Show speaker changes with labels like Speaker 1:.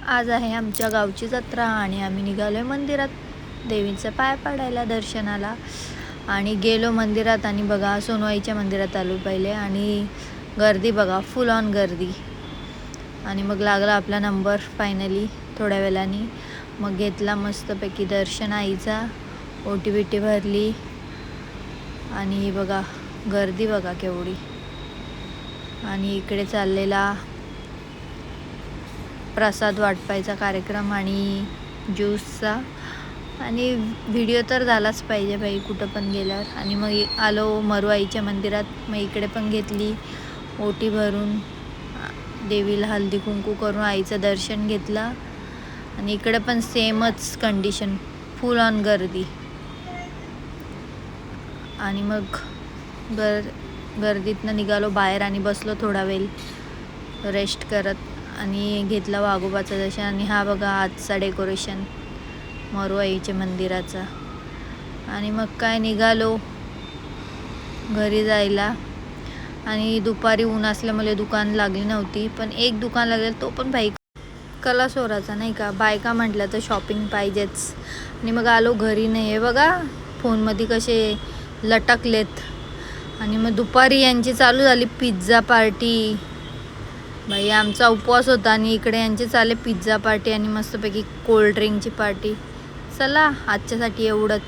Speaker 1: आज आहे आमच्या गावची जत्रा आणि आम्ही निघालो आहे मंदिरात देवीचं पाय पडायला दर्शनाला. आणि गेलो मंदिरात आणि बघा सोनवाईच्या मंदिरात आलो पहिले आणि गर्दी बघा, फुल ऑन गर्दी. आणि मग लागला आपला नंबर फायनली थोड्या वेळाने. मग घेतला मस्तपैकी दर्शन आईचा, ओटी बिटी भरली. आणि बघा गर्दी बघा केवढी. आणि इकडे चाललेला प्रसाद वाटपायचा कार्यक्रम आणि ज्यूसचा. आणि व्हिडिओ तर झालाच पाहिजे बाई कुठं पण गेल्यावर. आणि मग आलो मरुआईच्या मंदिरात. मग इकडे पण घेतली ओटी भरून, देवीला हळदी कुंकू करून आईचं दर्शन घेतलं. आणि इकडे पण सेमच कंडिशन, फुल ऑन गर्दी. आणि मग गर्दीतनं निघालो बाहेर आणि बसलो थोडा वेळ रेस्ट करत. आणि घेतला वाघोबाचं दर्शन. आणि हा बघा आजचा डेकोरेशन मरुआईच्या मंदिराचा. आणि मग काय निघालो घरी जायला. आणि दुपारी ऊन असल्यामुळे दुकान लागली नव्हती, पण एक दुकान लागलं, तो पण बाईक कलासोराचा नाही का. बायका म्हटलं तर शॉपिंग पाहिजेच. आणि मग आलो घरी. नाही हे बघा फोनमध्ये कसे लटकलेत. आणि मग दुपारी यांची चालू झाली पिझ्झा पार्टी. बाई आमचा उपवास होता आणि इकडे यांचे चालले पिझ्झा पार्टी आणि मस्तपैकी कोल्ड्रिंकची पार्टी. चला आजच्यासाठी एवढंच.